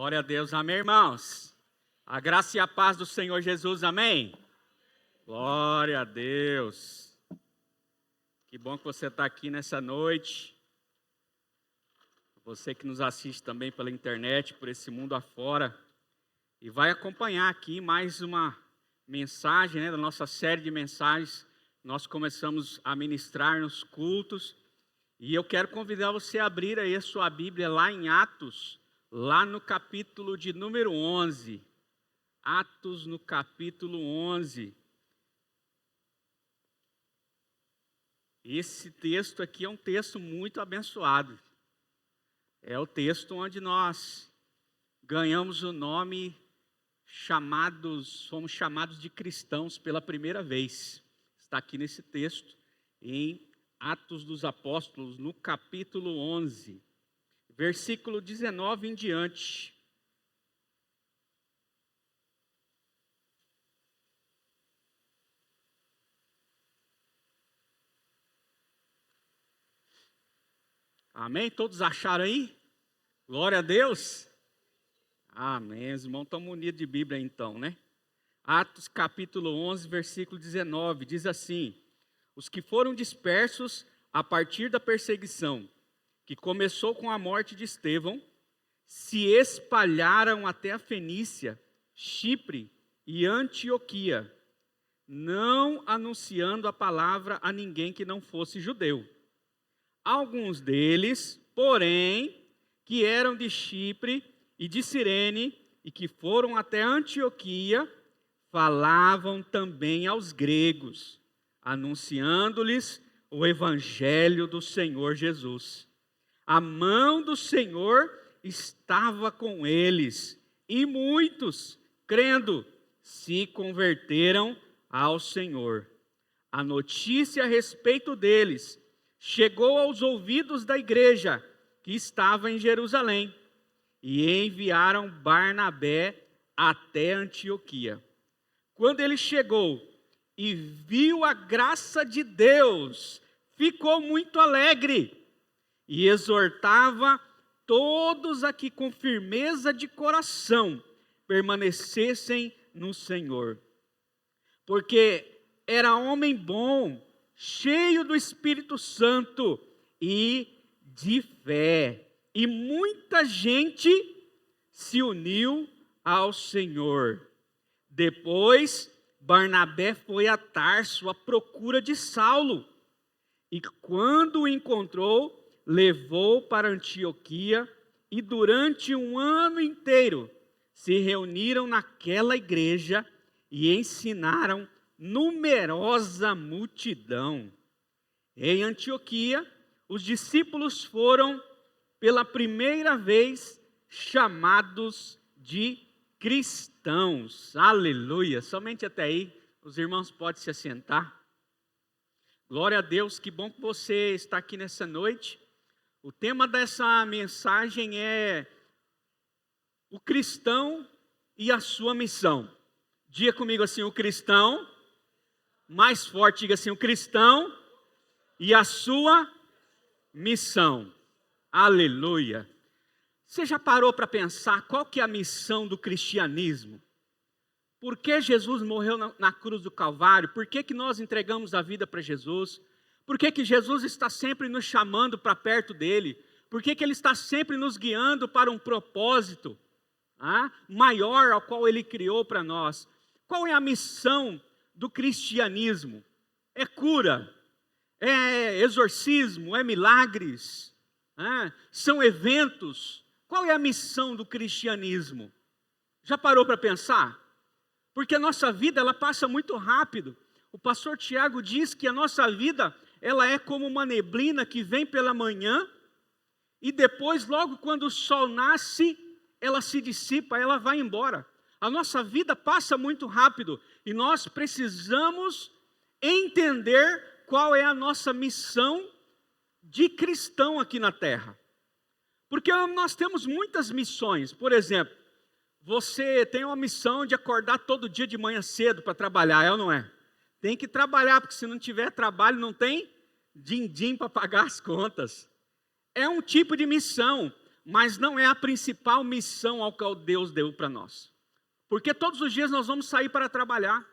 Glória a Deus, amém, irmãos? A graça e a paz do Senhor Jesus, amém? Glória a Deus. Que bom que você está aqui nessa noite. Você que nos assiste também pela internet, por esse mundo afora. E vai acompanhar aqui mais uma mensagem, da nossa série de mensagens. Nós começamos a ministrar nos cultos. E eu quero convidar você a abrir aí a sua Bíblia lá em Atos, lá no capítulo de número 11. Atos no capítulo 11. Esse texto aqui é um texto muito abençoado. É o texto onde nós ganhamos o nome, fomos chamados de cristãos pela primeira vez. Está aqui nesse texto, em Atos dos Apóstolos, no capítulo 11. Versículo 19 em diante. Amém? Todos acharam aí? Glória a Deus. Amém. Os irmãos estão munidos de Bíblia então, né? Atos capítulo 11, versículo 19, diz assim: os que foram dispersos a partir da perseguição, que começou com a morte de Estevão, se espalharam até a Fenícia, Chipre e Antioquia, não anunciando a palavra a ninguém que não fosse judeu. Alguns deles, porém, que eram de Chipre e de Cirene e que foram até Antioquia, falavam também aos gregos, anunciando-lhes o evangelho do Senhor Jesus. A mão do Senhor estava com eles, e muitos, crendo, se converteram ao Senhor. A notícia a respeito deles chegou aos ouvidos da igreja que estava em Jerusalém, e enviaram Barnabé até Antioquia. Quando ele chegou e viu a graça de Deus, ficou muito alegre e exortava todos a que com firmeza de coração permanecessem no Senhor. Porque era homem bom, cheio do Espírito Santo e de fé. E muita gente se uniu ao Senhor. Depois, Barnabé foi a Tarso à procura de Saulo. E quando o encontrou, levou para Antioquia, e durante um ano inteiro se reuniram naquela igreja e ensinaram numerosa multidão. Em Antioquia, os discípulos foram pela primeira vez chamados de cristãos. Aleluia! Somente até aí, os irmãos podem se assentar. Glória a Deus, que bom que você está aqui nessa noite. O tema dessa mensagem é o cristão e a sua missão. Diga comigo assim, o cristão, mais forte, diga assim, o cristão e a sua missão. Aleluia. Você já parou para pensar qual que é a missão do cristianismo? Por que Jesus morreu na cruz do Calvário? Por que nós entregamos a vida para Jesus? Por que Jesus está sempre nos chamando para perto dele? Por que ele está sempre nos guiando para um propósito maior ao qual ele criou para nós? Qual é a missão do cristianismo? É cura, é exorcismo, é milagres, são eventos. Qual é a missão do cristianismo? Já parou para pensar? Porque a nossa vida, ela passa muito rápido. O pastor Tiago diz que a nossa vida, ela é como uma neblina que vem pela manhã e depois, logo quando o sol nasce, ela se dissipa, ela vai embora. A nossa vida passa muito rápido e nós precisamos entender qual é a nossa missão de cristão aqui na terra. Porque nós temos muitas missões. Por exemplo, você tem uma missão de acordar todo dia de manhã cedo para trabalhar, é ou não é? Tem que trabalhar, porque se não tiver trabalho, não tem din-din para pagar as contas. É um tipo de missão. mas não é a principal missão ao qual Deus deu para nós. Porque todos os dias nós vamos sair para trabalhar,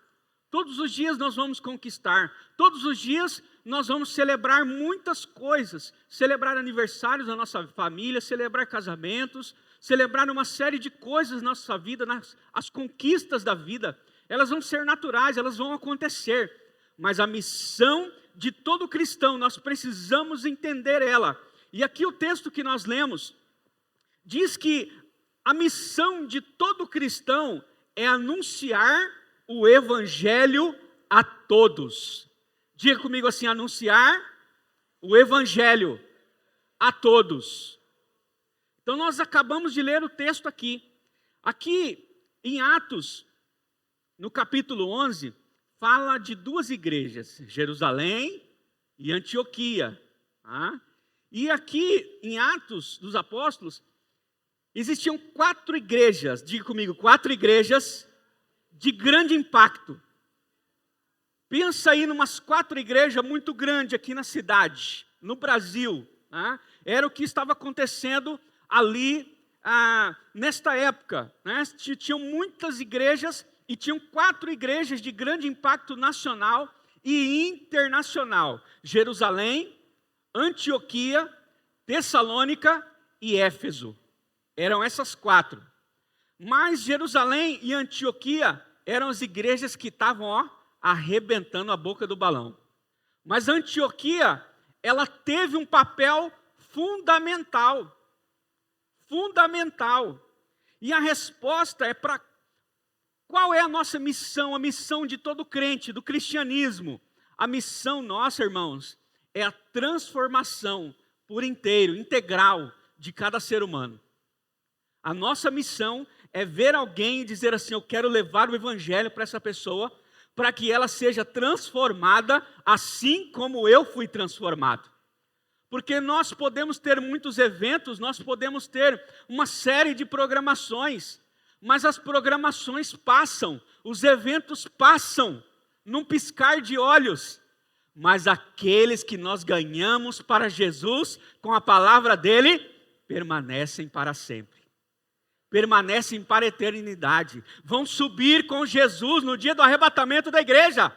todos os dias nós vamos conquistar, todos os dias nós vamos celebrar muitas coisas, celebrar aniversários da nossa família, celebrar casamentos, celebrar uma série de coisas na nossa vida, as conquistas da vida, elas vão ser naturais, elas vão acontecer, mas a missão de todo cristão, nós precisamos entender ela. E aqui o texto que nós lemos, diz que a missão de todo cristão é anunciar o evangelho a todos. Diga comigo assim, anunciar o evangelho a todos. Então nós acabamos de ler o texto aqui. Aqui em Atos, no capítulo 11, fala de duas igrejas, Jerusalém e Antioquia. Tá? E aqui em Atos dos Apóstolos, existiam 4 igrejas, diga comigo, 4 igrejas de grande impacto. Pensa aí numas 4 igrejas muito grandes aqui na cidade, no Brasil. Tá? Era o que estava acontecendo ali nesta época. Né? Tinham muitas igrejas e tinham 4 igrejas de grande impacto nacional e internacional. Jerusalém, Antioquia, Tessalônica e Éfeso. Eram essas 4. Mas Jerusalém e Antioquia eram as igrejas que estavam arrebentando a boca do balão. Mas Antioquia, ela teve um papel fundamental. Fundamental. E a resposta é para qual é a nossa missão, a missão de todo crente, do cristianismo. A missão nossa, irmãos, é a transformação por inteiro, integral, de cada ser humano. A nossa missão é ver alguém e dizer assim, eu quero levar o evangelho para essa pessoa, para que ela seja transformada assim como eu fui transformado. Porque nós podemos ter muitos eventos, nós podemos ter uma série de programações, mas as programações passam, os eventos passam, num piscar de olhos. Mas aqueles que nós ganhamos para Jesus, com a palavra dele, permanecem para sempre. Permanecem para a eternidade. Vão subir com Jesus no dia do arrebatamento da igreja.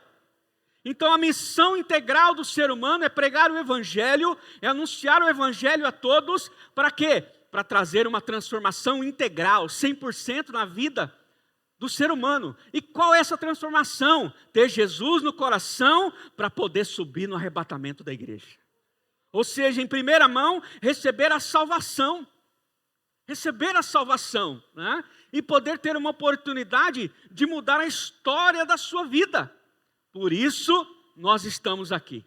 Então a missão integral do ser humano é pregar o evangelho, é anunciar o evangelho a todos, para quê? Para trazer uma transformação integral, 100% na vida do ser humano. E qual é essa transformação? Ter Jesus no coração para poder subir no arrebatamento da igreja. Ou seja, em primeira mão, receber a salvação. Receber a salvação, né? E poder ter uma oportunidade de mudar a história da sua vida. Por isso, nós estamos aqui.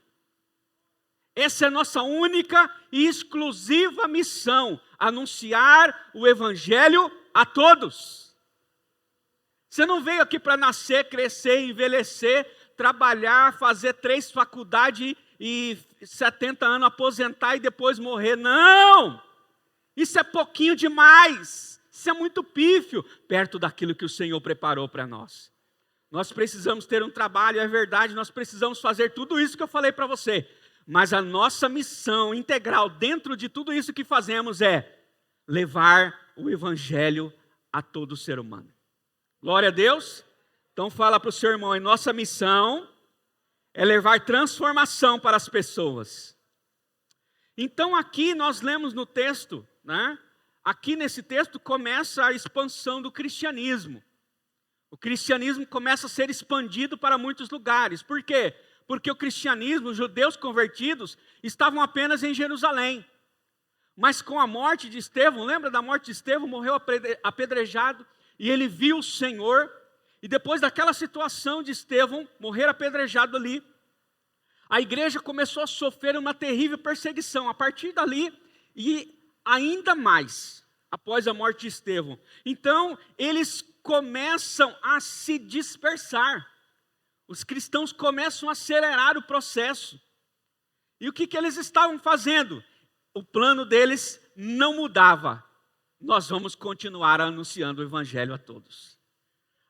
Essa é a nossa única e exclusiva missão, anunciar o evangelho a todos. Você não veio aqui para nascer, crescer, envelhecer, trabalhar, fazer 3 faculdades e 70 anos, aposentar e depois morrer. Não! Isso é pouquinho demais. Isso é muito pífio, perto daquilo que o Senhor preparou para nós. Nós precisamos ter um trabalho, é verdade, nós precisamos fazer tudo isso que eu falei para você. Mas a nossa missão integral dentro de tudo isso que fazemos é levar o evangelho a todo ser humano. Glória a Deus. Então fala para o seu irmão, nossa missão é levar transformação para as pessoas. Então aqui nós lemos no texto, né? Aqui nesse texto começa a expansão do cristianismo. O cristianismo começa a ser expandido para muitos lugares. Por quê? Porque o cristianismo, os judeus convertidos, estavam apenas em Jerusalém. Mas com a morte de Estevão, lembra da morte de Estevão? Morreu apedrejado e ele viu o Senhor. E depois daquela situação de Estevão morrer apedrejado ali, a igreja começou a sofrer uma terrível perseguição. A partir dali, e ainda mais, após a morte de Estevão. Então, eles começam a se dispersar. Os cristãos começam a acelerar o processo. E o que eles estavam fazendo? O plano deles não mudava. Nós vamos continuar anunciando o evangelho a todos.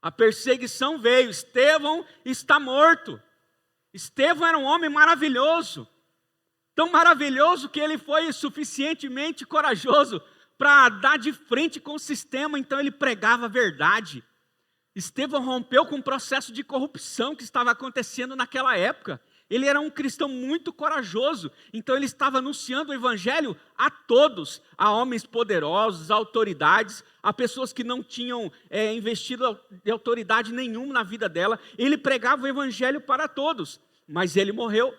A perseguição veio, Estevão está morto. Estevão era um homem maravilhoso. Tão maravilhoso que ele foi suficientemente corajoso para dar de frente com o sistema, então ele pregava a verdade. Estevão rompeu com o processo de corrupção que estava acontecendo naquela época. Ele era um cristão muito corajoso, então ele estava anunciando o evangelho a todos, a homens poderosos, a autoridades, a pessoas que não tinham investido de autoridade nenhuma na vida dela. Ele pregava o evangelho para todos, mas ele morreu.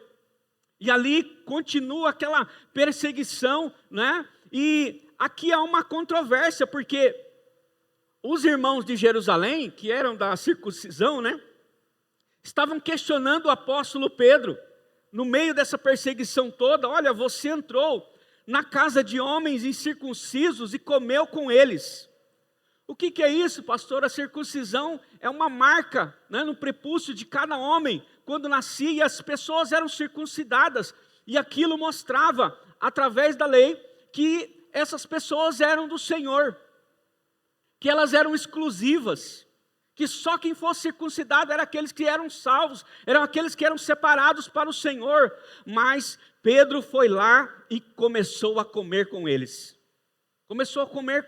E ali continua aquela perseguição, né? E aqui há uma controvérsia, porque os irmãos de Jerusalém, que eram da circuncisão, né? Estavam questionando o apóstolo Pedro, no meio dessa perseguição toda. Olha, você entrou na casa de homens incircuncisos e comeu com eles. O que é isso, pastor? A circuncisão é uma marca, né, no prepúcio de cada homem, quando nascia, e as pessoas eram circuncidadas. E aquilo mostrava, através da lei, que essas pessoas eram do Senhor, que elas eram exclusivas, que só quem fosse circuncidado eram aqueles que eram salvos, eram aqueles que eram separados para o Senhor. Mas Pedro foi lá e começou a comer com eles. Começou a comer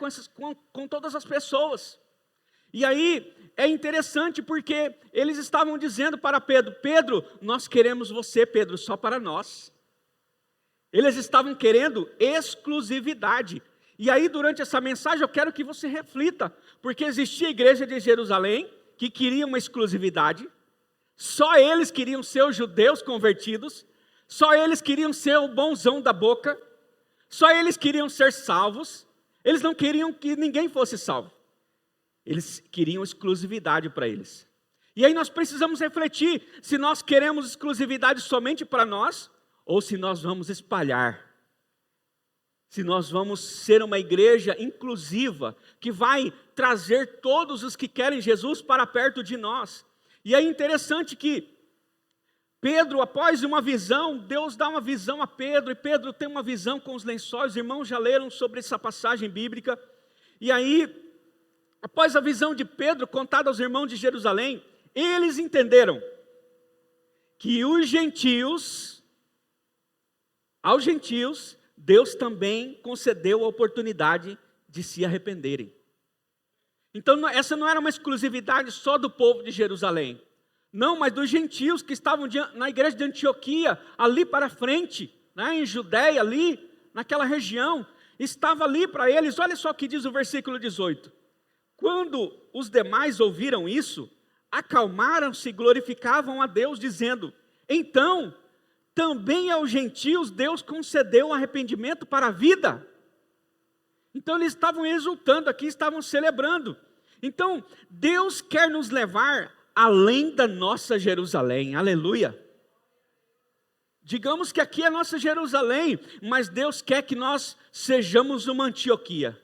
com todas as pessoas. E aí é interessante porque eles estavam dizendo para Pedro: Pedro, nós queremos você, Pedro, só para nós. Eles estavam querendo exclusividade. E aí, durante essa mensagem, eu quero que você reflita, porque existia a igreja de Jerusalém, que queria uma exclusividade, só eles queriam ser os judeus convertidos, só eles queriam ser o bonzão da boca, só eles queriam ser salvos, eles não queriam que ninguém fosse salvo, eles queriam exclusividade para eles. E aí nós precisamos refletir, se nós queremos exclusividade somente para nós, ou se nós vamos espalhar. Se nós vamos ser uma igreja inclusiva, que vai trazer todos os que querem Jesus para perto de nós. E é interessante que Pedro, após uma visão, Deus dá uma visão a Pedro, e Pedro tem uma visão com os lençóis. Os irmãos já leram sobre essa passagem bíblica. E aí, após a visão de Pedro, contada aos irmãos de Jerusalém, eles entenderam que aos gentios, Deus também concedeu a oportunidade de se arrependerem. Então, essa não era uma exclusividade só do povo de Jerusalém. Não, mas dos gentios que estavam na igreja de Antioquia, ali para frente, né, em Judeia, ali, naquela região, estava ali para eles. Olha só o que diz o versículo 18. Quando os demais ouviram isso, acalmaram-se e glorificavam a Deus, dizendo: então, também aos gentios Deus concedeu arrependimento para a vida. Então eles estavam exultando aqui, estavam celebrando. Então Deus quer nos levar além da nossa Jerusalém, aleluia. Digamos que aqui é a nossa Jerusalém, mas Deus quer que nós sejamos uma Antioquia.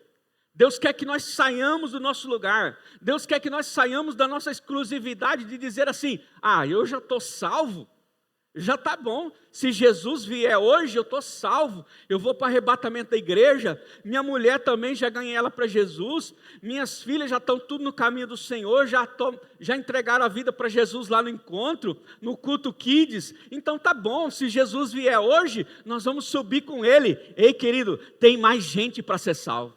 Deus quer que nós saiamos do nosso lugar. Deus quer que nós saiamos da nossa exclusividade de dizer assim: eu já estou salvo. Já está bom, se Jesus vier hoje, eu estou salvo, eu vou para o arrebatamento da igreja, minha mulher também, já ganhei ela para Jesus, minhas filhas já estão tudo no caminho do Senhor, já entregaram a vida para Jesus lá no encontro, no culto Kids. Então tá bom, se Jesus vier hoje, nós vamos subir com Ele. Ei querido, tem mais gente para ser salvo,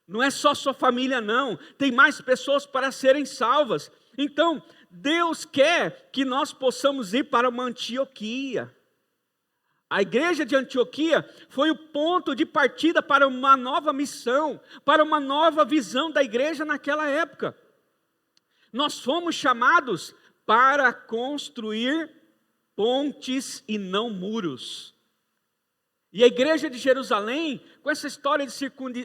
não é só sua família não, tem mais pessoas para serem salvas. Então Deus quer que nós possamos ir para uma Antioquia. A igreja de Antioquia foi o ponto de partida para uma nova missão, para uma nova visão da igreja naquela época. Nós fomos chamados para construir pontes e não muros. E a igreja de Jerusalém, com essa história de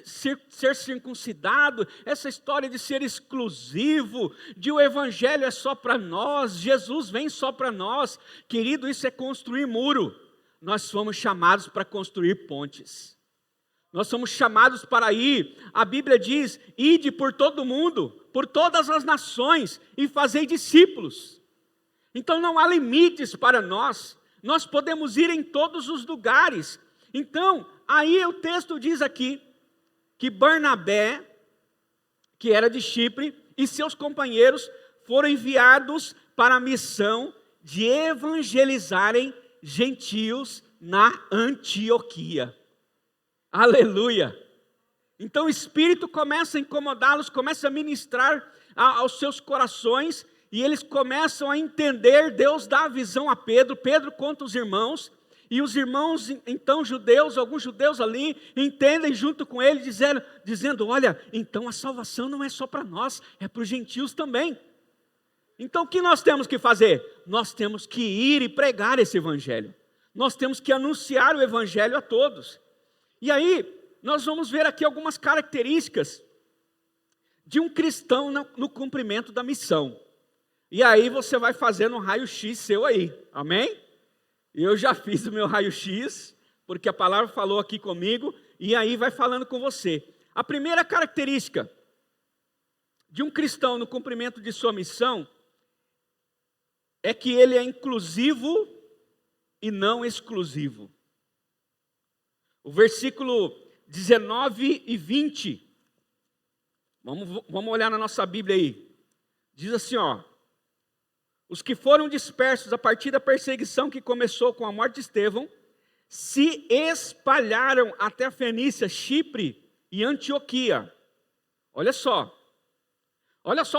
ser circuncidado, essa história de ser exclusivo, de o evangelho é só para nós, Jesus vem só para nós, querido, isso é construir muro. Nós fomos chamados para construir pontes. Nós somos chamados para ir, a Bíblia diz: ide por todo o mundo, por todas as nações, e fazei discípulos. Então não há limites para nós podemos ir em todos os lugares. Então, aí o texto diz aqui, que Barnabé, que era de Chipre, e seus companheiros foram enviados para a missão de evangelizarem gentios na Antioquia. Aleluia! Então o Espírito começa a incomodá-los, começa a ministrar aos seus corações, e eles começam a entender. Deus dá a visão a Pedro, Pedro conta os irmãos, e os irmãos, então judeus, alguns judeus ali, entendem junto com ele, dizendo, olha, então a salvação não é só para nós, é para os gentios também. Então o que nós temos que fazer? Nós temos que ir e pregar esse evangelho. Nós temos que anunciar o evangelho a todos. E aí, nós vamos ver aqui algumas características de um cristão no cumprimento da missão. E aí você vai fazendo um raio-x seu aí, amém? Eu já fiz o meu raio-x, porque a palavra falou aqui comigo, e aí vai falando com você. A primeira característica de um cristão no cumprimento de sua missão é que ele é inclusivo e não exclusivo. O versículo 19 e 20, vamos olhar na nossa Bíblia aí, diz assim, ó: os que foram dispersos a partir da perseguição que começou com a morte de Estevão, se espalharam até a Fenícia, Chipre e Antioquia. Olha só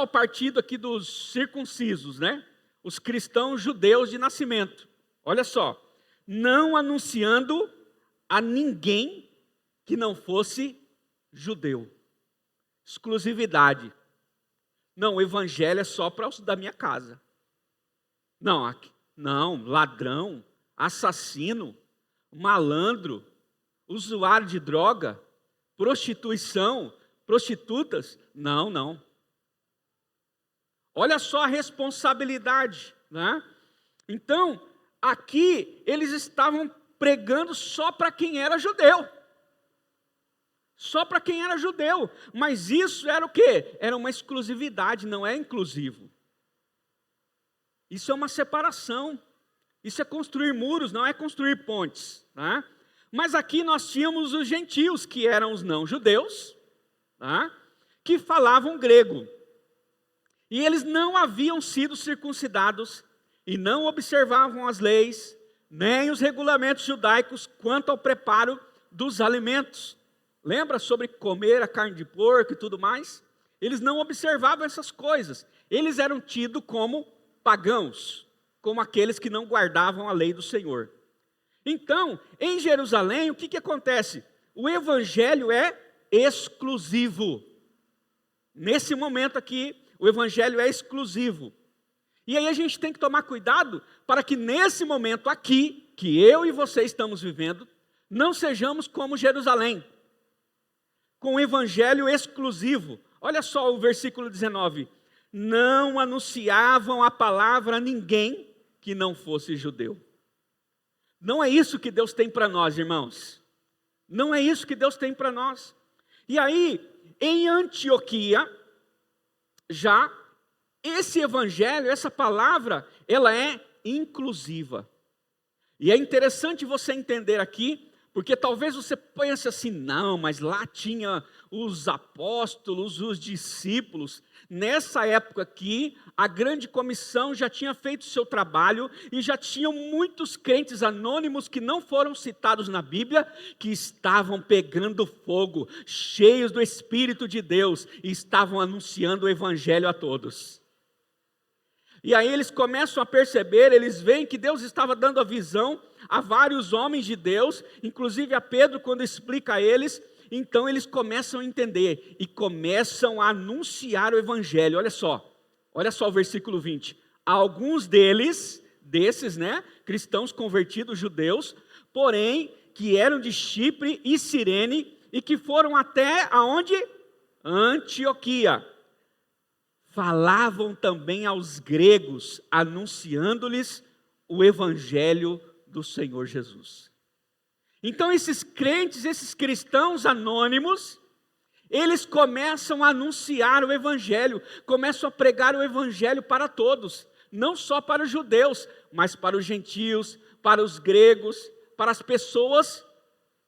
o partido aqui dos circuncisos, né? Os cristãos judeus de nascimento. Olha só, não anunciando a ninguém que não fosse judeu. Exclusividade. Não, o evangelho é só para os da minha casa. Não, ladrão, assassino, malandro, usuário de droga, prostituição, prostitutas, não. Olha só a responsabilidade, né? Então, aqui eles estavam pregando só para quem era judeu. Só para quem era judeu. Mas isso era o quê? Era uma exclusividade, não é inclusivo. Isso é uma separação. Isso é construir muros, não é construir pontes, né? Mas aqui nós tínhamos os gentios, que eram os não-judeus, né? Que falavam grego. E eles não haviam sido circuncidados e não observavam as leis, nem os regulamentos judaicos quanto ao preparo dos alimentos. Lembra sobre comer a carne de porco e tudo mais? Eles não observavam essas coisas. Eles eram tidos como pagãos, como aqueles que não guardavam a lei do Senhor. Então, em Jerusalém, o que acontece? O evangelho é exclusivo. Nesse momento aqui, o evangelho é exclusivo. E aí a gente tem que tomar cuidado para que nesse momento aqui, que eu e você estamos vivendo, não sejamos como Jerusalém, com o evangelho exclusivo. Olha só o versículo 19. Não anunciavam a palavra a ninguém que não fosse judeu. Não é isso que Deus tem para nós, irmãos. Não é isso que Deus tem para nós. E aí, em Antioquia, já esse evangelho, essa palavra, ela é inclusiva. E é interessante você entender aqui, porque talvez você pense assim, não, mas lá tinha os apóstolos, os discípulos. Nessa época aqui, a grande comissão já tinha feito o seu trabalho e já tinham muitos crentes anônimos que não foram citados na Bíblia, que estavam pegando fogo, cheios do Espírito de Deus, e estavam anunciando o evangelho a todos. E aí eles começam a perceber, eles veem que Deus estava dando a visão a vários homens de Deus, inclusive a Pedro, quando explica a eles. Então eles começam a entender e começam a anunciar o evangelho. Olha só o versículo 20. Alguns desses, né, cristãos convertidos, judeus, porém, que eram de Chipre e Cirene, e que foram até aonde? Antioquia. Falavam também aos gregos, anunciando-lhes o evangelho do Senhor Jesus. Então esses crentes, esses cristãos anônimos, eles começam a anunciar o evangelho, começam a pregar o evangelho para todos, não só para os judeus, mas para os gentios, para os gregos, para as pessoas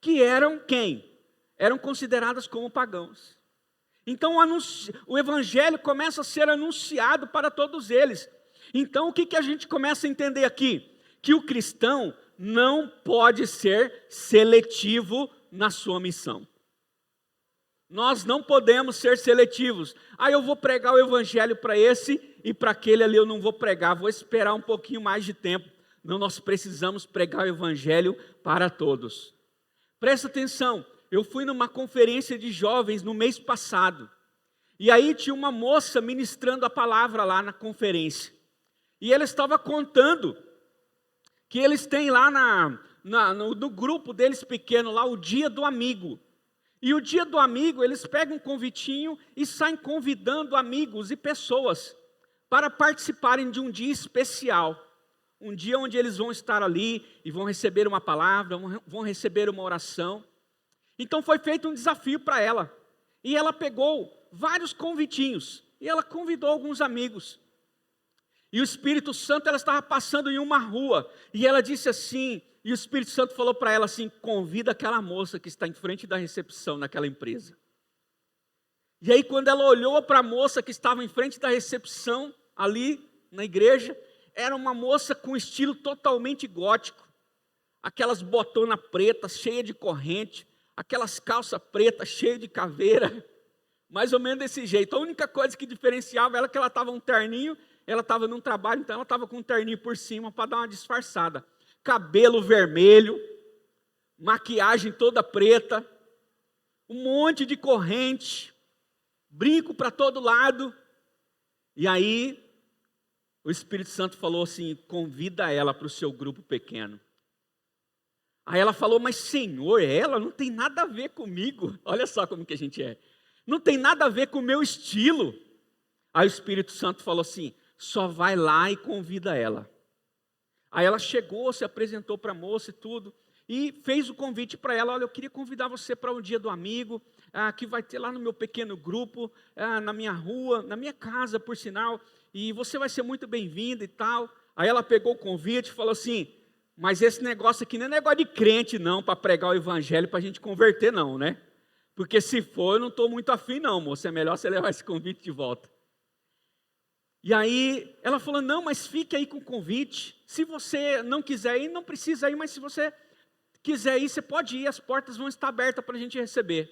que eram quem? Eram consideradas como pagãos. Então o evangelho começa a ser anunciado para todos eles. Então o que a gente começa a entender aqui? Que o cristão não pode ser seletivo na sua missão. Nós não podemos ser seletivos. Eu vou pregar o evangelho para esse e para aquele ali eu não vou pregar, vou esperar um pouquinho mais de tempo. Não, nós precisamos pregar o evangelho para todos. Presta atenção, eu fui numa conferência de jovens no mês passado. E aí tinha uma moça ministrando a palavra lá na conferência. E ela estava contando que eles têm lá no grupo deles pequeno lá o dia do amigo. E o dia do amigo, eles pegam um convitinho e saem convidando amigos e pessoas para participarem de um dia especial. Um dia onde eles vão estar ali e vão receber uma palavra, vão receber uma oração. Então foi feito um desafio para ela. E ela pegou vários convitinhos e ela convidou alguns amigos. E o Espírito Santo, ela estava passando em uma rua e ela disse assim, e o Espírito Santo falou para ela assim, convida aquela moça que está em frente da recepção naquela empresa. E aí quando ela olhou para a moça que estava em frente da recepção, ali na igreja, era uma moça com estilo totalmente gótico. Aquelas botonas pretas, cheias de corrente, aquelas calças pretas, cheias de caveira, mais ou menos desse jeito. A única coisa que diferenciava ela é que ela estava um terninho, ela estava num trabalho, então ela estava com um terninho por cima para dar uma disfarçada. Cabelo vermelho, maquiagem toda preta, um monte de corrente, brinco para todo lado. E aí, o Espírito Santo falou assim, convida ela para o seu grupo pequeno. Aí ela falou, mas Senhor, ela não tem nada a ver comigo. Olha só como que a gente é. Não tem nada a ver com o meu estilo. Aí o Espírito Santo falou assim, só vai lá e convida ela. Aí ela chegou, se apresentou para a moça e tudo, e fez o convite para ela, olha, eu queria convidar você para o dia do amigo, que vai ter lá no meu pequeno grupo, na minha rua, na minha casa, por sinal, e você vai ser muito bem-vinda e tal. Aí ela pegou o convite e falou assim, mas esse negócio aqui não é negócio de crente não, para pregar o evangelho, para a gente converter não, né? Porque se for, eu não estou muito afim não, moça, é melhor você levar esse convite de volta. E aí ela falou, não, mas fique aí com o convite, se você não quiser ir, não precisa ir, mas se você quiser ir, você pode ir, as portas vão estar abertas para a gente receber.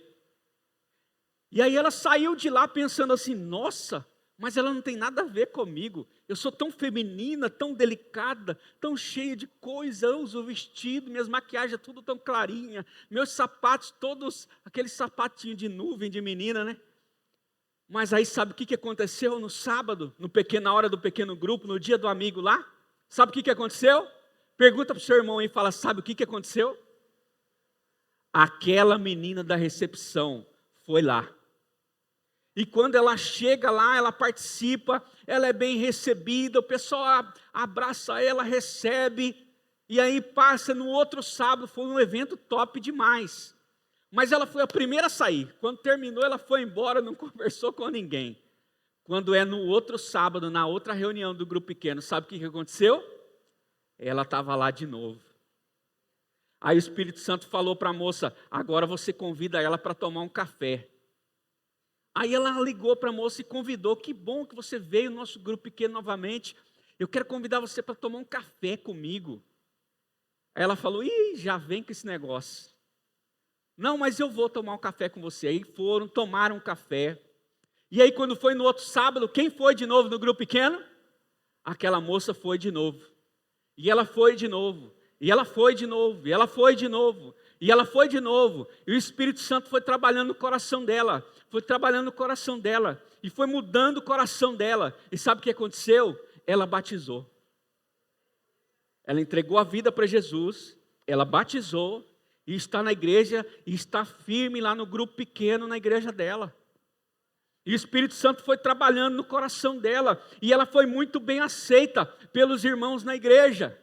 E aí ela saiu de lá pensando assim, nossa, mas ela não tem nada a ver comigo, eu sou tão feminina, tão delicada, tão cheia de coisa, eu uso o vestido, minhas maquiagens tudo tão clarinha, meus sapatos todos, aqueles sapatinhos de nuvem de menina, né? Mas aí sabe o que aconteceu no sábado, na hora do pequeno grupo, no dia do amigo lá? Sabe o que aconteceu? Pergunta para o seu irmão aí e fala, sabe o que aconteceu? Aquela menina da recepção foi lá. E quando ela chega lá, ela participa, ela é bem recebida, o pessoal abraça ela, recebe, e aí passa no outro sábado, foi um evento top demais. Mas ela foi a primeira a sair. Quando terminou, ela foi embora, não conversou com ninguém. Quando é no outro sábado, na outra reunião do grupo pequeno, sabe o que aconteceu? Ela estava lá de novo. Aí o Espírito Santo falou para a moça, agora você convida ela para tomar um café. Aí ela ligou para a moça e convidou, que bom que você veio no nosso grupo pequeno novamente. Eu quero convidar você para tomar um café comigo. Aí ela falou, já vem com esse negócio. Não, mas eu vou tomar um café com você. Aí foram, tomaram um café. E aí quando foi no outro sábado, quem foi de novo no grupo pequeno? Aquela moça foi de novo. E ela foi de novo. E ela foi de novo. E ela foi de novo. E ela foi de novo. E o Espírito Santo foi trabalhando no coração dela. Foi trabalhando no coração dela. E foi mudando o coração dela. E sabe o que aconteceu? Ela batizou. Ela entregou a vida para Jesus. Ela batizou. E está na igreja, e está firme lá no grupo pequeno, na igreja dela. E o Espírito Santo foi trabalhando no coração dela, e ela foi muito bem aceita pelos irmãos na igreja.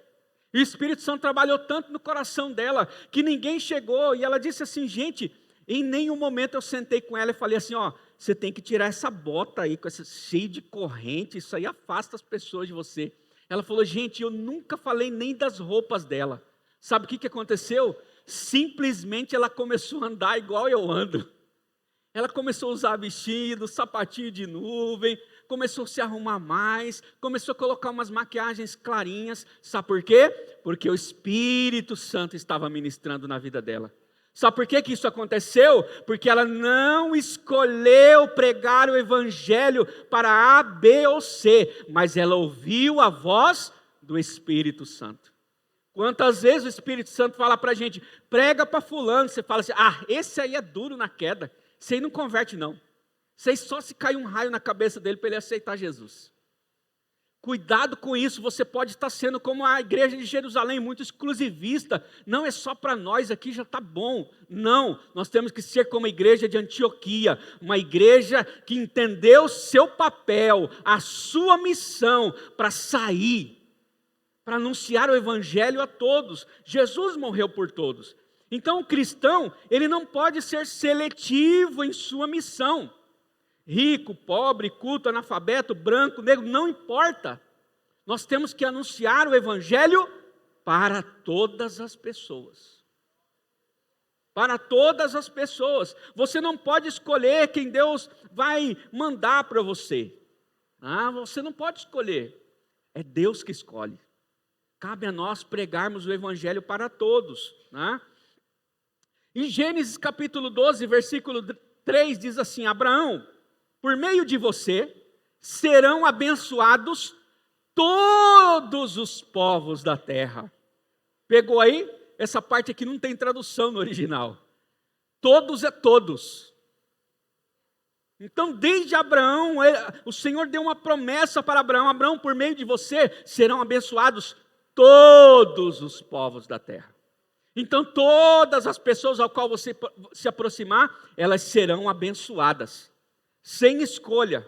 E o Espírito Santo trabalhou tanto no coração dela, que ninguém chegou, e ela disse assim, gente, em nenhum momento eu sentei com ela e falei assim, você tem que tirar essa bota aí, com essa cheia de corrente, isso aí afasta as pessoas de você. Ela falou, gente, eu nunca falei nem das roupas dela. Sabe o que aconteceu? Simplesmente ela começou a andar igual eu ando. Ela começou a usar vestido, sapatinho de nuvem, começou a se arrumar mais, começou a colocar umas maquiagens clarinhas. Sabe por quê? Porque o Espírito Santo estava ministrando na vida dela. Sabe por que isso aconteceu? Porque ela não escolheu pregar o evangelho para A, B ou C, mas ela ouviu a voz do Espírito Santo. Quantas vezes o Espírito Santo fala para a gente, prega para fulano, você fala assim, esse aí é duro na queda, você aí não converte não. Você aí só se cai um raio na cabeça dele para ele aceitar Jesus. Cuidado com isso, você pode estar sendo como a igreja de Jerusalém, muito exclusivista. Não é só para nós aqui, já está bom. Não, nós temos que ser como a igreja de Antioquia, uma igreja que entendeu seu papel, a sua missão para sair, para anunciar o evangelho a todos. Jesus morreu por todos. Então o cristão, ele não pode ser seletivo em sua missão. Rico, pobre, culto, analfabeto, branco, negro, não importa. Nós temos que anunciar o evangelho para todas as pessoas. Para todas as pessoas. Você não pode escolher quem Deus vai mandar para você. Você não pode escolher. É Deus que escolhe. Cabe a nós pregarmos o evangelho para todos. Em Gênesis capítulo 12, versículo 3 diz assim, Abraão, por meio de você, serão abençoados todos os povos da terra. Pegou aí? Essa parte aqui não tem tradução no original. Todos é todos. Então, desde Abraão, o Senhor deu uma promessa para Abraão. Abraão, por meio de você, serão abençoados todos os povos da terra. Então, todas as pessoas ao qual você se aproximar, elas serão abençoadas. Sem escolha.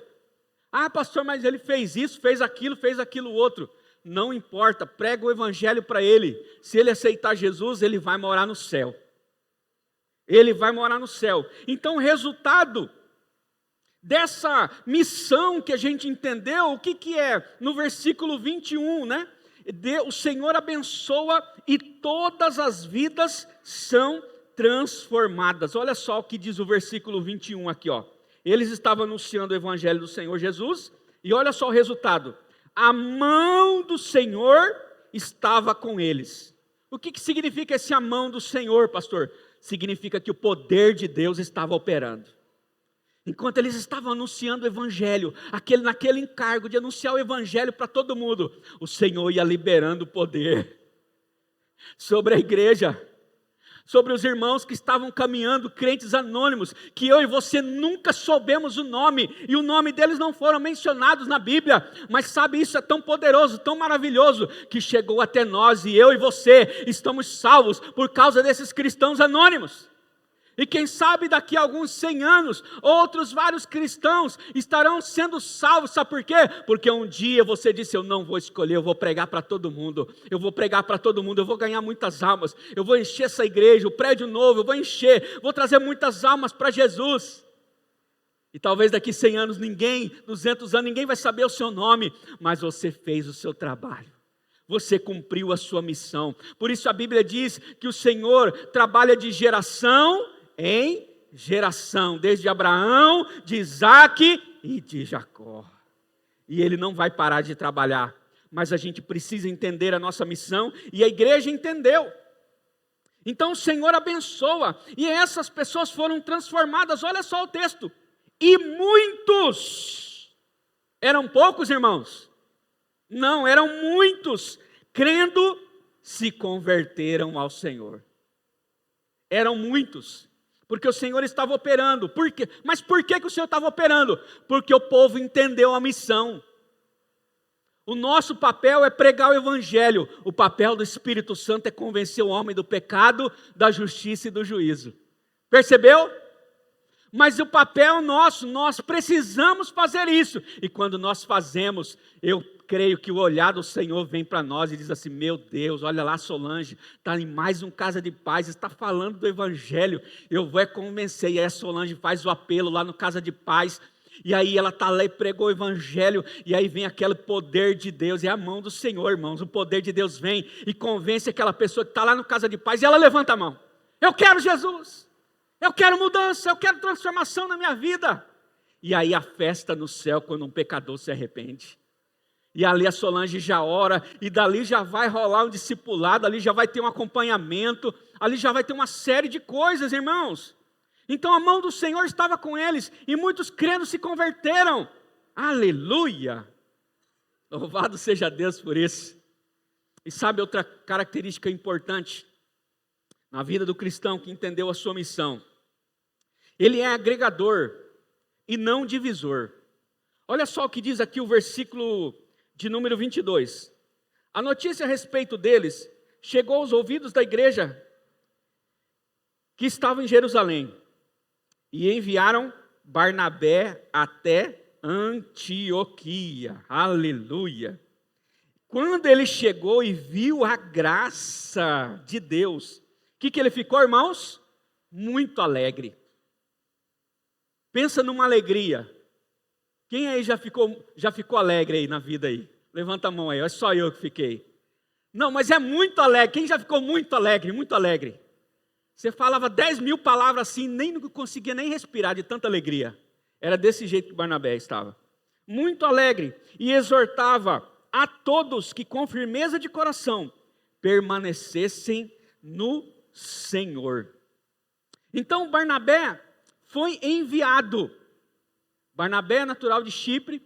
Pastor, mas ele fez isso, fez aquilo outro. Não importa, prega o evangelho para ele. Se ele aceitar Jesus, ele vai morar no céu. Ele vai morar no céu. Então o resultado dessa missão que a gente entendeu, o que é? No versículo 21, o Senhor abençoa e todas as vidas são transformadas. Olha só o que diz o versículo 21 aqui, Eles estavam anunciando o evangelho do Senhor Jesus, e olha só o resultado. A mão do Senhor estava com eles. O que significa esse a mão do Senhor, pastor? Significa que o poder de Deus estava operando. Enquanto eles estavam anunciando o evangelho, naquele encargo de anunciar o evangelho para todo mundo, o Senhor ia liberando o poder sobre a igreja, sobre os irmãos que estavam caminhando, crentes anônimos, que eu e você nunca soubemos o nome, e o nome deles não foram mencionados na Bíblia, mas sabe, isso é tão poderoso, tão maravilhoso, que chegou até nós, e eu e você estamos salvos por causa desses cristãos anônimos. E quem sabe daqui a alguns 100 anos, outros vários cristãos estarão sendo salvos, sabe por quê? Porque um dia você disse, eu não vou escolher, eu vou pregar para todo mundo, eu vou pregar para todo mundo, eu vou ganhar muitas almas, eu vou encher essa igreja, o prédio novo, eu vou encher, vou trazer muitas almas para Jesus. E talvez daqui 100 anos 200 anos, ninguém vai saber o seu nome, mas você fez o seu trabalho. Você cumpriu a sua missão. Por isso a Bíblia diz que o Senhor trabalha de geração em geração, desde Abraão, de Isaac e de Jacó. E ele não vai parar de trabalhar, mas a gente precisa entender a nossa missão, e a igreja entendeu. Então o Senhor abençoa, e essas pessoas foram transformadas. Olha só o texto, e muitos, eram poucos irmãos? Não, eram muitos, crendo, se converteram ao Senhor. Eram muitos. Porque o Senhor estava operando. Por quê? Mas por que o Senhor estava operando? Porque o povo entendeu a missão. O nosso papel é pregar o evangelho. O papel do Espírito Santo é convencer o homem do pecado, da justiça e do juízo. Percebeu? Mas o papel nosso, nós precisamos fazer isso. E quando nós fazemos, eu creio que o olhar do Senhor vem para nós e diz assim, meu Deus, olha lá Solange, está em mais um Casa de Paz, está falando do evangelho, eu vou convencer. E aí a Solange faz o apelo lá no Casa de Paz, e aí ela está lá e pregou o evangelho, e aí vem aquele poder de Deus, é a mão do Senhor, irmãos, o poder de Deus vem e convence aquela pessoa que está lá no Casa de Paz, e ela levanta a mão, eu quero Jesus, eu quero mudança, eu quero transformação na minha vida. E aí a festa no céu quando um pecador se arrepende. E ali a Solange já ora, e dali já vai rolar um discipulado, ali já vai ter um acompanhamento, ali já vai ter uma série de coisas, irmãos. Então a mão do Senhor estava com eles, e muitos crendo se converteram. Aleluia! Louvado seja Deus por isso. E sabe outra característica importante na vida do cristão que entendeu a sua missão? Ele é agregador e não divisor. Olha só o que diz aqui o versículo de número 22. A notícia a respeito deles chegou aos ouvidos da igreja que estava em Jerusalém, e enviaram Barnabé até Antioquia. Aleluia! Quando ele chegou e viu a graça de Deus, o que ele ficou, irmãos? Muito alegre. Pensa numa alegria. Quem aí já ficou alegre aí na vida aí? Levanta a mão aí, é só eu que fiquei. Não, mas é muito alegre. Quem já ficou muito alegre, muito alegre? Você falava 10.000 palavras assim, nem conseguia nem respirar de tanta alegria. Era desse jeito que Barnabé estava. Muito alegre. E exortava a todos que com firmeza de coração permanecessem no Senhor. Então Barnabé foi enviado. Barnabé é natural de Chipre,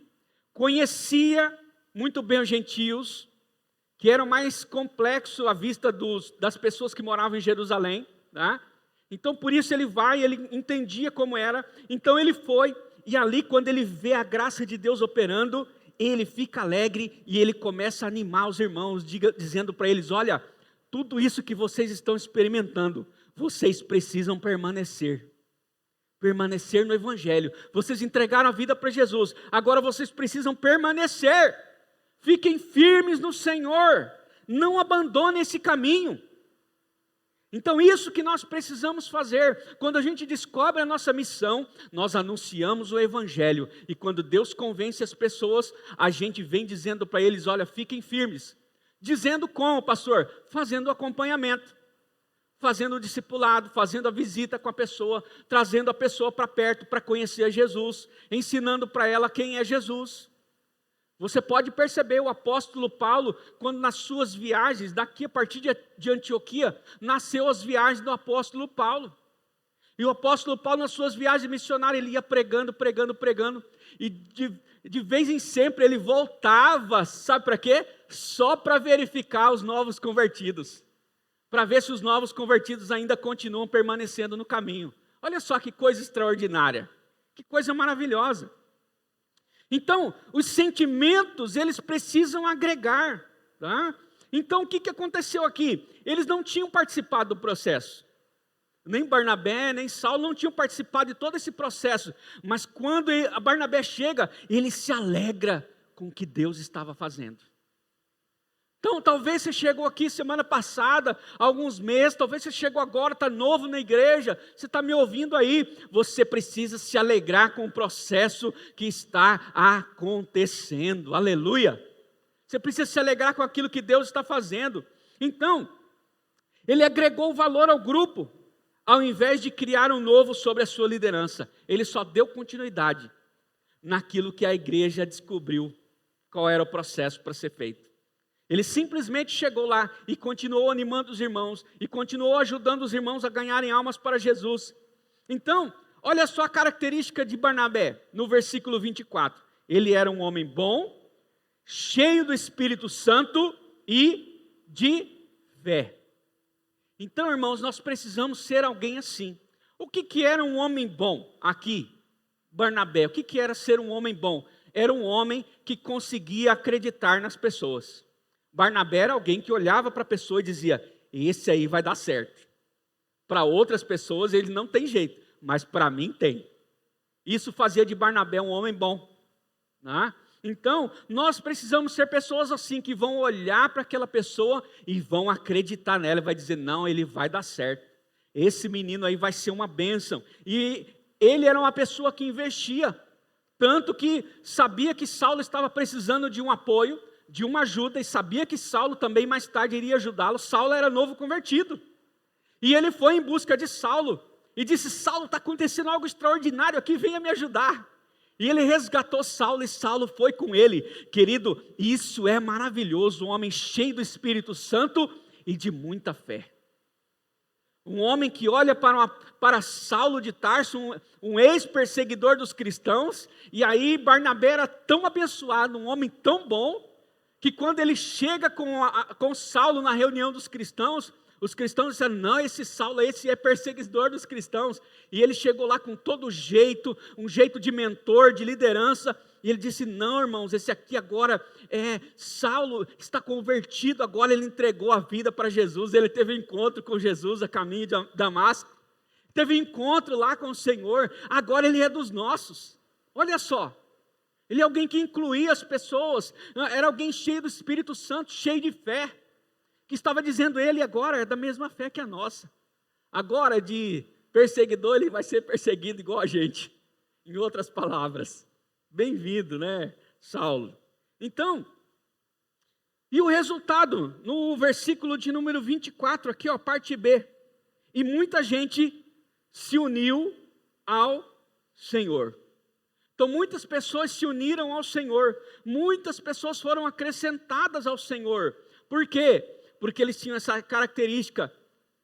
conhecia muito bem os gentios, que era mais complexo à vista das pessoas que moravam em Jerusalém. Tá? Então por isso ele entendia como era, então ele foi, e ali quando ele vê a graça de Deus operando, ele fica alegre e ele começa a animar os irmãos, dizendo para eles: olha, tudo isso que vocês estão experimentando, vocês precisam permanecer no Evangelho, vocês entregaram a vida para Jesus, agora vocês precisam permanecer, fiquem firmes no Senhor, não abandonem esse caminho. Então isso que nós precisamos fazer, quando a gente descobre a nossa missão, nós anunciamos o Evangelho, e quando Deus convence as pessoas, a gente vem dizendo para eles: olha, fiquem firmes. Dizendo como, pastor? Fazendo o acompanhamento, fazendo o discipulado, fazendo a visita com a pessoa, trazendo a pessoa para perto para conhecer a Jesus, ensinando para ela quem é Jesus. Você pode perceber o apóstolo Paulo, quando nas suas viagens, daqui a partir de Antioquia, nasceu as viagens do apóstolo Paulo. E o apóstolo Paulo, nas suas viagens missionárias, ele ia pregando, e de vez em sempre ele voltava, sabe para quê? Só para verificar os novos convertidos, para ver se os novos convertidos ainda continuam permanecendo no caminho. Olha só que coisa extraordinária, que coisa maravilhosa. Então, os sentimentos, eles precisam agregar, tá? Então, o que aconteceu aqui? Eles não tinham participado do processo. Nem Barnabé, nem Saulo não tinham participado de todo esse processo. Mas quando Barnabé chega, ele se alegra com o que Deus estava fazendo. Então, talvez você chegou aqui semana passada, alguns meses, talvez você chegou agora, está novo na igreja, você está me ouvindo aí, você precisa se alegrar com o processo que está acontecendo, aleluia. Você precisa se alegrar com aquilo que Deus está fazendo. Então, ele agregou valor ao grupo, ao invés de criar um novo sobre a sua liderança. Ele só deu continuidade naquilo que a igreja descobriu, qual era o processo para ser feito. Ele simplesmente chegou lá e continuou animando os irmãos, e continuou ajudando os irmãos a ganharem almas para Jesus. Então, olha só a característica de Barnabé, no versículo 24. Ele era um homem bom, cheio do Espírito Santo e de fé. Então, irmãos, nós precisamos ser alguém assim. O que era um homem bom aqui? Barnabé, o que era ser um homem bom? Era um homem que conseguia acreditar nas pessoas. Barnabé era alguém que olhava para a pessoa e dizia: esse aí vai dar certo. Para outras pessoas ele não tem jeito, mas para mim tem. Isso fazia de Barnabé um homem bom, né? Então, nós precisamos ser pessoas assim, que vão olhar para aquela pessoa e vão acreditar nela, e vai dizer: não, ele vai dar certo, esse menino aí vai ser uma bênção. E ele era uma pessoa que investia, tanto que sabia que Saulo estava precisando de um apoio, de uma ajuda, e sabia que Saulo também mais tarde iria ajudá-lo. Saulo era novo convertido, e ele foi em busca de Saulo, e disse: Saulo, está acontecendo algo extraordinário aqui, venha me ajudar. E ele resgatou Saulo, e Saulo foi com ele. Querido, isso é maravilhoso, um homem cheio do Espírito Santo e de muita fé. Um homem que olha para Saulo de Tarso, um ex-perseguidor dos cristãos, e aí Barnabé era tão abençoado, um homem tão bom, que quando ele chega com Saulo na reunião dos cristãos, os cristãos disseram, não, esse Saulo, esse é perseguidor dos cristãos, e ele chegou lá com todo jeito, um jeito de mentor, de liderança, e ele disse, não irmãos, esse aqui agora, Saulo está convertido, agora ele entregou a vida para Jesus, ele teve um encontro com Jesus a caminho de Damasco, teve um encontro lá com o Senhor, agora ele é dos nossos, olha só, ele é alguém que incluía as pessoas, era alguém cheio do Espírito Santo, cheio de fé, que estava dizendo, ele agora é da mesma fé que a nossa, agora de perseguidor ele vai ser perseguido igual a gente, em outras palavras, bem-vindo, né, Saulo? Então, e o resultado, no versículo de número 24, aqui ó, parte B, e muita gente se uniu ao Senhor. Então muitas pessoas se uniram ao Senhor, muitas pessoas foram acrescentadas ao Senhor, por quê? Porque eles tinham essa característica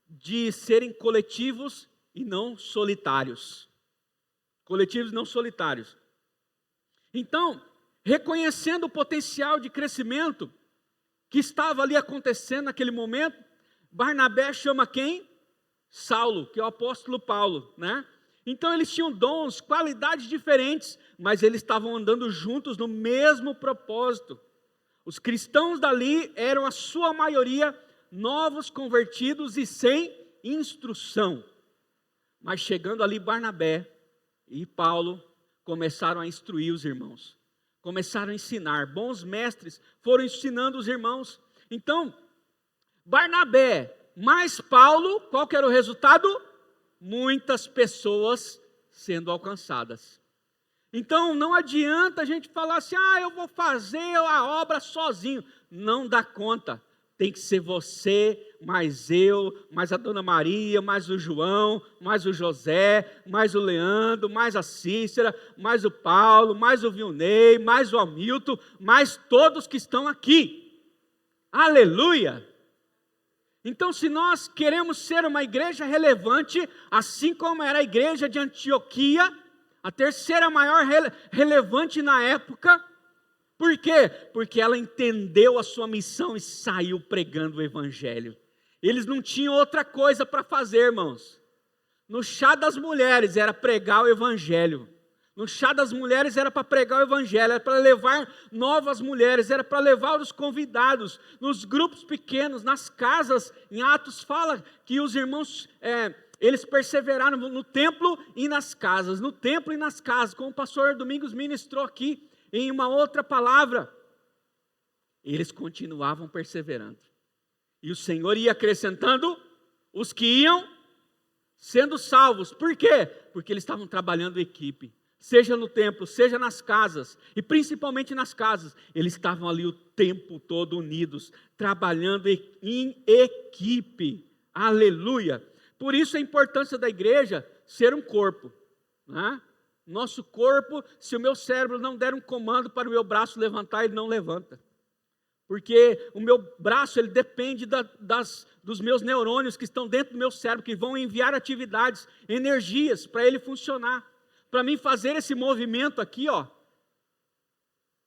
de serem coletivos e não solitários. Coletivos e não solitários. Então, reconhecendo o potencial de crescimento que estava ali acontecendo naquele momento, Barnabé chama quem? Saulo, que é o apóstolo Paulo, né? Então eles tinham dons, qualidades diferentes, mas eles estavam andando juntos no mesmo propósito. Os cristãos dali eram a sua maioria novos convertidos e sem instrução. Mas chegando ali Barnabé e Paulo começaram a instruir os irmãos. Começaram a ensinar. Bons mestres foram ensinando os irmãos. Então, Barnabé mais Paulo, qual que era o resultado? Muitas pessoas sendo alcançadas. Então não adianta a gente falar assim, eu vou fazer a obra sozinho. Não dá conta. Tem que ser você, mais eu, mais a Dona Maria, mais o João, mais o José, mais o Leandro, mais a Cícera, mais o Paulo, mais o Vilnei, mais o Hamilton, mais todos que estão aqui. Aleluia! Então, se nós queremos ser uma igreja relevante, assim como era a igreja de Antioquia, a terceira maior relevante na época, por quê? Porque ela entendeu a sua missão e saiu pregando o evangelho. Eles não tinham outra coisa para fazer, irmãos. No chá das mulheres era pregar o evangelho. No chá das mulheres era para pregar o evangelho, era para levar novas mulheres, era para levar os convidados, nos grupos pequenos, nas casas. Em Atos fala que os irmãos, eles perseveraram no templo e nas casas, no templo e nas casas, como o pastor Domingos ministrou aqui, em uma outra palavra. Eles continuavam perseverando. E o Senhor ia acrescentando os que iam sendo salvos. Por quê? Porque eles estavam trabalhando em equipe. Seja no templo, seja nas casas, e principalmente nas casas, eles estavam ali o tempo todo unidos, trabalhando em equipe, aleluia. Por isso a importância da igreja ser um corpo, né? Nosso corpo, se o meu cérebro não der um comando para o meu braço levantar, ele não levanta, porque o meu braço, ele depende dos meus neurônios que estão dentro do meu cérebro, que vão enviar atividades, energias para ele funcionar. Para mim fazer esse movimento aqui,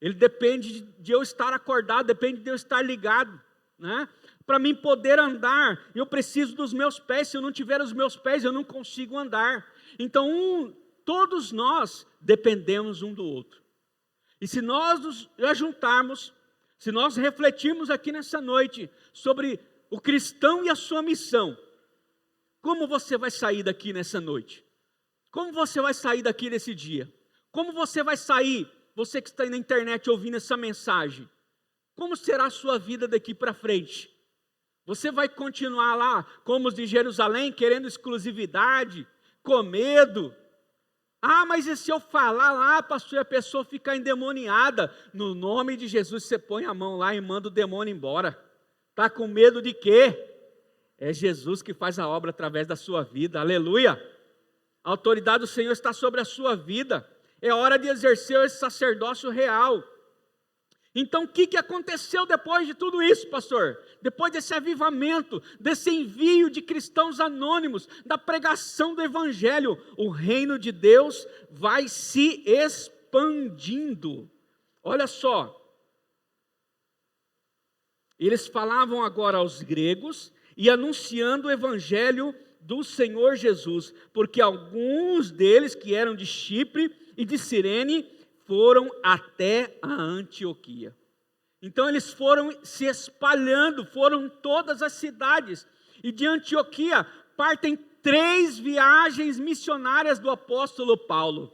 ele depende de eu estar acordado, depende de eu estar ligado, né? Para mim poder andar, eu preciso dos meus pés. Se eu não tiver os meus pés, eu não consigo andar. Então, todos nós dependemos um do outro. E se nós nos ajuntarmos, se nós refletirmos aqui nessa noite sobre o cristão e a sua missão, como você vai sair daqui nessa noite? Como você vai sair daqui nesse dia? Como você vai sair, você que está aí na internet ouvindo essa mensagem? Como será a sua vida daqui para frente? Você vai continuar lá, como os de Jerusalém, querendo exclusividade, com medo? Mas e se eu falar lá, pastor, e a pessoa ficar endemoniada? No nome de Jesus, você põe a mão lá e manda o demônio embora. Está com medo de quê? É Jesus que faz a obra através da sua vida, aleluia! A autoridade do Senhor está sobre a sua vida. É hora de exercer esse sacerdócio real. Então, o que aconteceu depois de tudo isso, pastor? Depois desse avivamento, desse envio de cristãos anônimos, da pregação do Evangelho, o reino de Deus vai se expandindo. Olha só, eles falavam agora aos gregos e anunciando o Evangelho do Senhor Jesus, porque alguns deles que eram de Chipre e de Cirene foram até a Antioquia. Então eles foram se espalhando, foram em todas as cidades. E de Antioquia partem 3 viagens missionárias do apóstolo Paulo,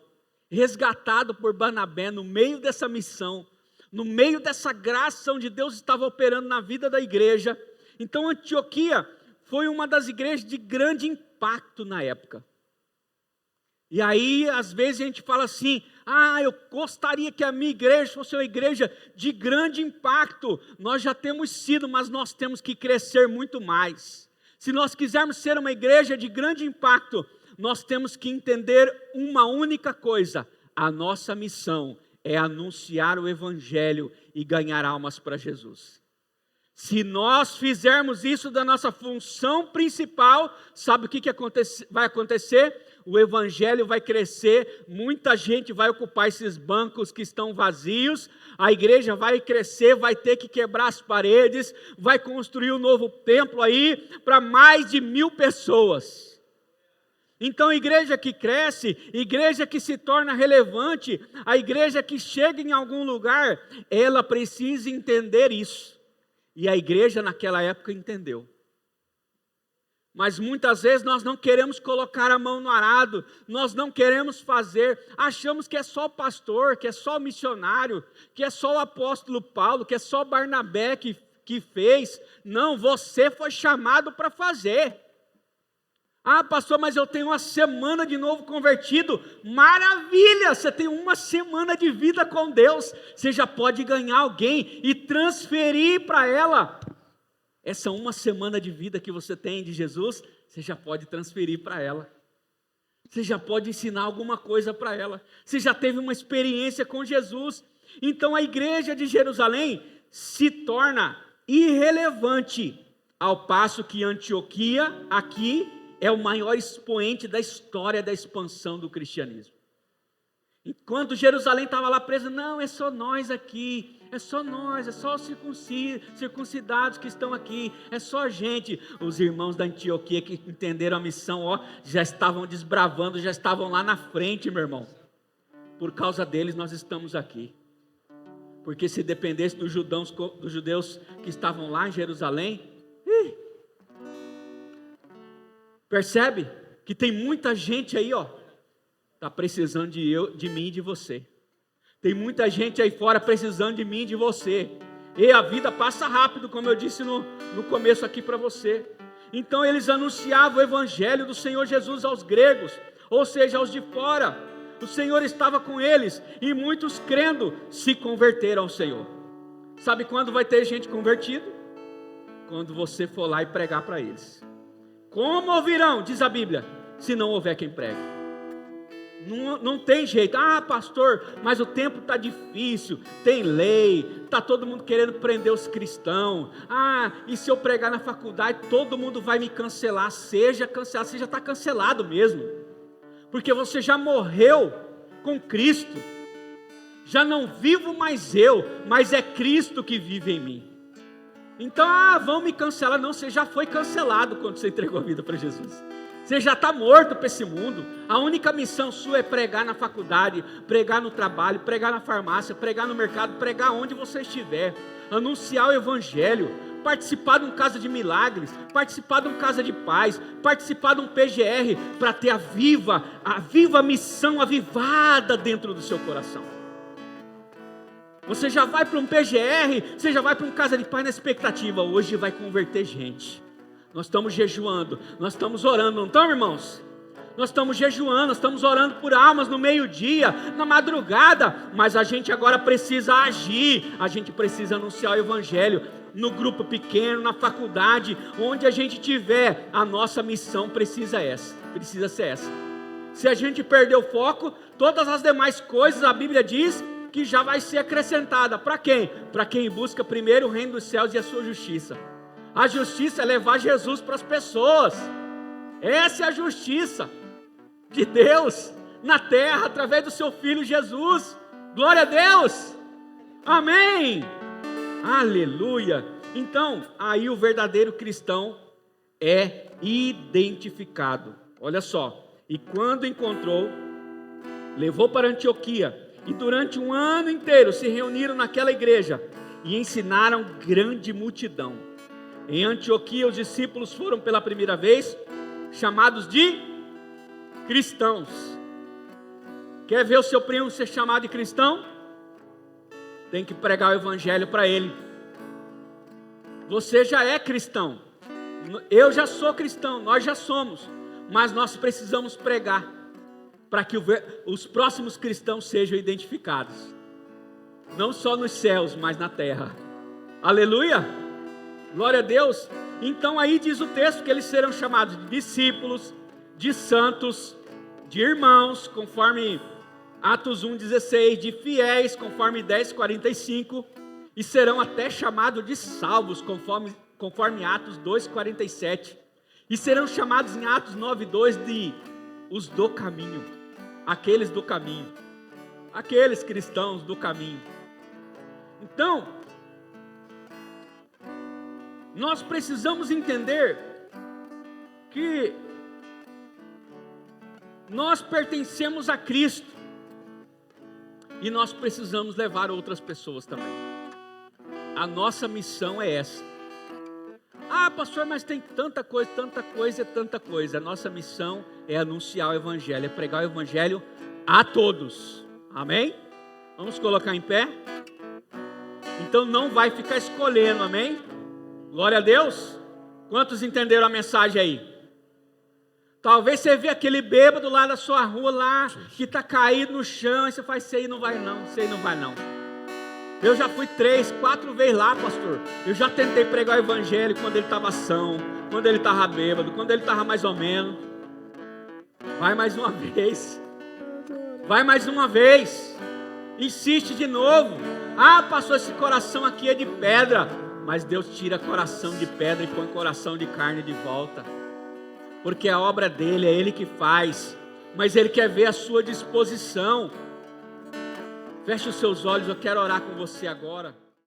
resgatado por Barnabé no meio dessa missão, no meio dessa graça onde Deus estava operando na vida da igreja. Então Antioquia foi uma das igrejas de grande impacto na época. E aí, às vezes a gente fala assim, eu gostaria que a minha igreja fosse uma igreja de grande impacto. Nós já temos sido, mas nós temos que crescer muito mais. Se nós quisermos ser uma igreja de grande impacto, nós temos que entender uma única coisa: a nossa missão é anunciar o Evangelho e ganhar almas para Jesus. Se nós fizermos isso da nossa função principal, sabe o que vai acontecer? O Evangelho vai crescer, muita gente vai ocupar esses bancos que estão vazios, a igreja vai crescer, vai ter que quebrar as paredes, vai construir um novo templo aí para mais de 1000 pessoas. Então a igreja que cresce, igreja que se torna relevante, a igreja que chega em algum lugar, ela precisa entender isso. E a igreja naquela época entendeu. Mas muitas vezes nós não queremos colocar a mão no arado, nós não queremos fazer, achamos que é só o pastor, que é só o missionário, que é só o apóstolo Paulo, que é só Barnabé que fez. Não, você foi chamado para fazer. Pastor, mas eu tenho uma semana de novo convertido. Maravilha, você tem uma semana de vida com Deus, você já pode ganhar alguém e transferir para ela. Essa uma semana de vida que você tem de Jesus, você já pode transferir para ela. Você já pode ensinar alguma coisa para ela. Você já teve uma experiência com Jesus. Então a igreja de Jerusalém se torna irrelevante, ao passo que Antioquia, aqui, é o maior expoente da história da expansão do cristianismo. Enquanto Jerusalém estava lá presa, não, é só nós aqui, é só nós, é só os circuncidados que estão aqui, é só a gente. Os irmãos da Antioquia que entenderam a missão, já estavam desbravando, já estavam lá na frente, meu irmão. Por causa deles nós estamos aqui. Porque se dependesse dos judeus que estavam lá em Jerusalém, percebe que tem muita gente aí, está precisando de mim e de você. Tem muita gente aí fora precisando de mim e de você. E a vida passa rápido, como eu disse no começo aqui para você. Então eles anunciavam o Evangelho do Senhor Jesus aos gregos, ou seja, aos de fora. O Senhor estava com eles e muitos crendo se converteram ao Senhor. Sabe quando vai ter gente convertida? Quando você for lá e pregar para eles. Como ouvirão, diz a Bíblia, se não houver quem pregue? Não tem jeito. Pastor, mas o tempo está difícil, tem lei, está todo mundo querendo prender os cristãos. E se eu pregar na faculdade, todo mundo vai me cancelar. Seja cancelado, você já está cancelado mesmo, porque você já morreu com Cristo. Já não vivo mais eu, mas é Cristo que vive em mim. Então, vão me cancelar. Não, você já foi cancelado quando você entregou a vida para Jesus. Você já está morto para esse mundo. A única missão sua é pregar na faculdade, pregar no trabalho, pregar na farmácia, pregar no mercado, pregar onde você estiver, anunciar o Evangelho, participar de um casa de milagres, participar de um casa de paz, participar de um PGR, para ter a viva missão avivada dentro do seu coração. Você já vai para um PGR, você já vai para um casa de paz na expectativa, hoje vai converter gente. Nós estamos jejuando, nós estamos orando, não estamos, irmãos? Nós estamos jejuando, nós estamos orando por almas no meio-dia, na madrugada, mas a gente agora precisa agir, a gente precisa anunciar o Evangelho, no grupo pequeno, na faculdade, onde a gente tiver, a nossa missão precisa ser essa. Se a gente perder o foco, todas as demais coisas, a Bíblia diz, que já vai ser acrescentada. Para quem? Para quem busca primeiro o reino dos céus e a sua justiça. A justiça é levar Jesus para as pessoas. Essa é a justiça de Deus na terra, através do seu Filho Jesus. Glória a Deus. Amém. Aleluia. Então, aí o verdadeiro cristão é identificado. Olha só. E quando encontrou, levou para Antioquia. E durante um ano inteiro se reuniram naquela igreja e ensinaram grande multidão. Em Antioquia os discípulos foram pela primeira vez chamados de cristãos. Quer ver o seu primo ser chamado de cristão? Tem que pregar o evangelho para ele. Você já é cristão. Eu já sou cristão, nós já somos. Mas nós precisamos pregar para que os próximos cristãos sejam identificados. Não só nos céus, mas na terra. Aleluia! Glória a Deus! Então aí diz o texto que eles serão chamados de discípulos, de santos, de irmãos, conforme Atos 1,16, de fiéis, conforme 10,45, e serão até chamados de salvos, conforme Atos 2,47, e serão chamados em Atos 9,2 de os do caminho, aqueles do caminho, aqueles cristãos do caminho. Então, nós precisamos entender que nós pertencemos a Cristo e nós precisamos levar outras pessoas também. A nossa missão é essa. Ah, pastor, mas tem tanta coisa, tanta coisa, tanta coisa. A nossa missão é anunciar o evangelho, é pregar o evangelho a todos. Amém? Vamos colocar em pé? Então não vai ficar escolhendo, amém? Glória a Deus. Quantos entenderam a mensagem aí? Talvez você vê aquele bêbado lá da sua rua lá, que está caído no chão, e você faz, sei não vai não, sei não vai não. Eu já fui 3, 4 vezes lá, pastor. Eu já tentei pregar o evangelho quando ele estava são, quando ele estava bêbado, quando ele estava mais ou menos. Vai mais uma vez. Vai mais uma vez. Insiste de novo. Ah, pastor, esse coração aqui é de pedra. Mas Deus tira coração de pedra e põe coração de carne de volta. Porque a obra dele, é ele que faz. Mas ele quer ver a sua disposição. Feche os seus olhos, eu quero orar com você agora.